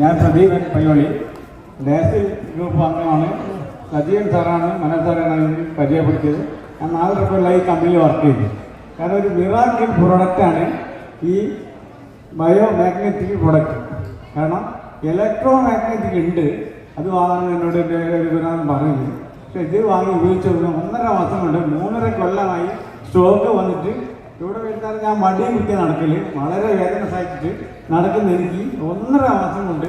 ഞാൻ പ്രദീപൻ പയ്യോളി, ദേശീയ ഗ്രൂപ്പ് അംഗമാണ്. സജീവൻ സാറാണ്, മനോജ് സാറാണ് പരിചയപ്പെടുത്തിയത്. ഞാൻ 4 വർഷമായി ഈ കമ്പനിയിൽ വർക്ക് ചെയ്തു. കാരണം ഒരു മിറാക്കിൾ പ്രൊഡക്റ്റാണ് ഈ ബയോ മാഗ്നറ്റിക് പ്രൊഡക്റ്റ്. കാരണം ഇലക്ട്രോ മാഗ്നറ്റിക് ഉണ്ട്, അത് വാങ്ങാൻ എന്നോട് പറയുന്നത്. പക്ഷേ ഇത് വാങ്ങി ഉപയോഗിച്ച് 1.5 മാസം കൊണ്ട് 3.5 കൊല്ലമായി സ്റ്റോക്ക് വന്നിട്ട് ഇവിടെ വരുത്താൻ ഞാൻ മടിയും കുത്തി നടക്കൽ വളരെ വേദന സഹിച്ചിട്ട് നടക്കുന്ന എനിക്ക് 1.5 മാസം കൊണ്ട്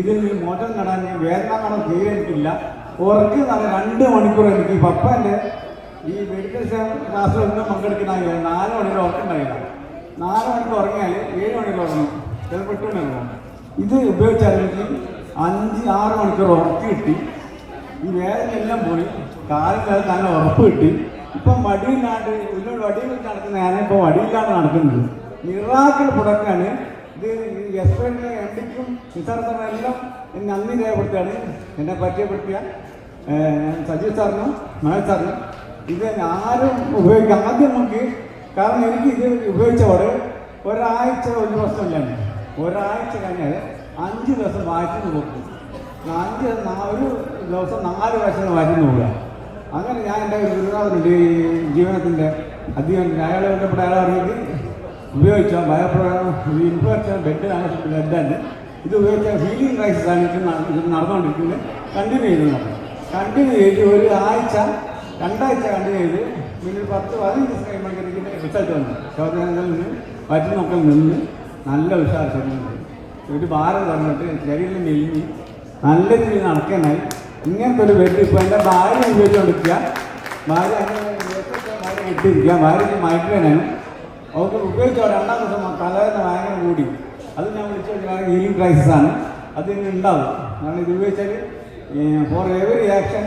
ഇതിൽ മോചനം നടാൻ വേദന നടാൻ തീരെ എനിക്കില്ല. ഉറക്ക് 2 മണിക്കൂർ എനിക്ക് പപ്പൻ്റെ ഈ മെഡിക്കൽ ക്ലാസ്സിലൊന്നും പങ്കെടുക്കുന്ന 4 മണിക്കൂർ ഉറക്കുണ്ടായില്ല. 4 മണിക്കൂർ ഉറങ്ങിയാൽ 7 മണിക്കൂർ ഉറങ്ങും, ചിലപ്പോൾ 8 മണി ഉറങ്ങും. ഇത് ഉപയോഗിച്ചാൽ എനിക്ക് 5-6 മണിക്കൂർ ഉറക്ക് കിട്ടി. ഈ വേദന എല്ലാം പോയി, കാലിൽ നല്ല ഉറപ്പ് കിട്ടി. ഇപ്പം വടിയില്ലാണ്ട് ഇതിനോട് വടിയിൽ വെച്ച് നടക്കുന്ന ഞാനിപ്പോൾ വടിയില്ലാണ്ട് നടക്കുന്നത്. മിറാക്കിൾ പ്രൊഡക്റ്റാണ് ഇത്. എസ്പെഷ്യലി എംഡിക്കും നിസാർസാറിനെല്ലാം നന്ദി രേഖപ്പെടുത്തിയാണ് എന്നെ പരിചയപ്പെടുത്തിയ സജീവ് സാറിനും മനോജ് സാറിനും. ഇത് ആരും ഉപയോഗിക്കാം ആദ്യം നോക്കി. കാരണം എനിക്ക് ഇത് ഉപയോഗിച്ചവിടെ ഒരാഴ്ച ഒരു പ്രശ്നമില്ലാണ്. ഒരാഴ്ച കഴിഞ്ഞാൽ 5 ദിവസം വായിച്ചു കൊടുക്കും. ഒരു ദിവസം 4 പ്രാവശ്യം വായിച്ചു നോക്കുക. അങ്ങനെ ഞാൻ എൻ്റെ ഒരു ഗുരുനാഥനുണ്ട് ഈ ജീവനത്തിൻ്റെ അധികം അയാളെ ബന്ധപ്പെട്ട അയാളെ അറിയിട്ട് ഉപയോഗിച്ച ഇൻഫെക്ഷൻ ബ്ലഡാണ് ഇത് ഉപയോഗിച്ച ഹീലിംഗ് ക്രൈസിസ് ആണ് ഇത് നടന്നുകൊണ്ടിരിക്കുന്നത്. കണ്ടിന്യൂ ചെയ്ത് ഒരു ആഴ്ച 2 ആഴ്ച കണ്ടിന്യൂ ചെയ്ത് പിന്നെ 10-15 ദിവസം കഴിയുമ്പോഴേക്കും റിസൾട്ട് വന്നു. ശോധനകളിൽ നിന്ന് വയറ്റിൽ നിന്ന് നല്ല ഉത്സാഹ ശരീരമുണ്ട്. ഒരു ഭാരം തന്നിട്ട് ശരീരം മെലിഞ്ഞ് നല്ല രീതിയിൽ നടക്കാനായി. ഇങ്ങനത്തെ ഒരു ബെഡ് ഇപ്പോൾ എൻ്റെ ഭാര്യ ഉപയോഗിച്ചുകൊണ്ടിരിക്കുക. ഭാര്യ അങ്ങനെ കിട്ടിയിരിക്കുക. ഭാര്യയ്ക്ക് മൈഗ്രൈനാണ്. അവർക്ക് ഉപയോഗിച്ച 2-ാം ദിവസം തലവേദന ഭയങ്കര കൂടി. അത് ഞാൻ വിളിച്ച ഹീലിംഗ് ക്രൈസിസ് ആണ്. അത് ഇങ്ങനെ ഉണ്ടാവും. കാരണം ഇത് ഉപയോഗിച്ചാൽ for every action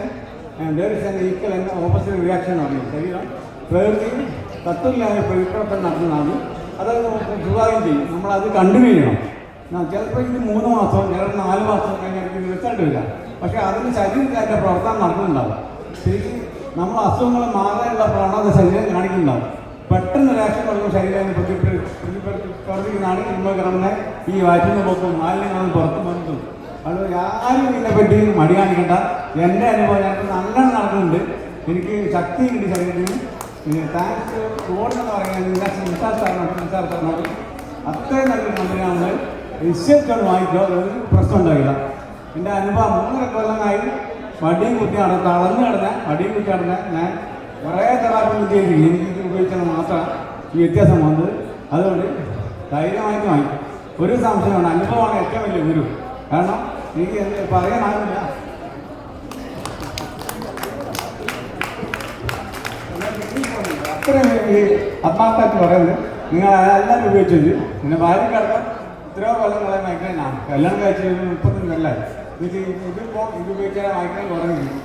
there is an equal and opposite reaction എന്ന് പറഞ്ഞു. ശരീരം പ്രകൃതി തത്വമില്ലാതെ പ്രകൃതി നടത്തുന്നതാണ്. അത് സുഖായും ചെയ്യും. നമ്മളത് കണ്ടിന്യൂ ചെയ്യണം. ചിലപ്പോൾ ഇത് 3 മാസം ചിലപ്പോൾ 4 മാസം കഴിഞ്ഞാൽ റിസൾട്ട് വരിക. പക്ഷേ അതിന് ശരീരത്തിൻ്റെ പ്രവർത്തനം നടക്കുന്നുണ്ടാവും. ശരിക്കും നമ്മൾ അസുഖങ്ങൾ മാറാനുള്ള പ്രവണത ശരീരം കാണിക്കുന്നുണ്ടാവും. പെട്ടെന്ന് റിയാക്ഷൻ കൊടുക്കുമ്പോൾ ശരീരം പ്രവർത്തിക്കുന്നതാണ് നമ്മൾ കാണുന്ന ഈ വയറ്റുന്ന പോക്കും മാലിന്യങ്ങളും പുറത്ത് വന്നതും. അത് ആരും ഇതിനെപ്പറ്റി മടി കാണിക്കേണ്ട. എൻ്റെ അനുഭവം ഞങ്ങൾക്ക് നല്ലോണം നടക്കുന്നുണ്ട്. എനിക്ക് ശക്തി കിട്ടി ശരീരത്തിന്. പിന്നെ താങ്ക്സ് ഗോഡെന്ന് പറയുന്നത് നിസാർ സാറിനോട് അത്രയും നല്ലൊരു കമ്പനിയാണ്. റിസൾട്ടുകൾ വാങ്ങിക്കോ, ഒരു പ്രശ്നം ഉണ്ടായില്ല. എൻ്റെ അനുഭവം 3.5 കൊല്ലമായി വടിയും കുത്തി തളർന്നു കിടന്ന വടിയും കുത്തി കിടന്ന ഞാൻ കുറേ തെറാപ്പി ചെയ്തിരിക്കും. എനിക്കിത് ഉപയോഗിച്ചാൽ മാത്രം ഈ വ്യത്യാസം വന്നത്. അതുകൊണ്ട് ധൈര്യമായിട്ട് വാങ്ങിക്കും. ഒരു സംശയമാണ്, അനുഭവമാണ് ഏറ്റവും വലിയ ഗുരു. കാരണം എനിക്ക് പറയാനാവില്ല. അത്രയും ഈ ആത്മാർത്ഥമായിട്ട് പറയുന്നത് നിങ്ങൾ എല്ലാവരും ഉപയോഗിച്ചു. പിന്നെ ഭാര്യ കിടക്കാൻ എത്രയോ കൊല്ലങ്ങളെ മൈഗ്രൈനാണ്. കല്യാണം കഴിച്ച് 35 കൊല്ലമായി. ഇത് ഉപയോഗിച്ചാൽ മൈഗ്രൈൻ കുറഞ്ഞു.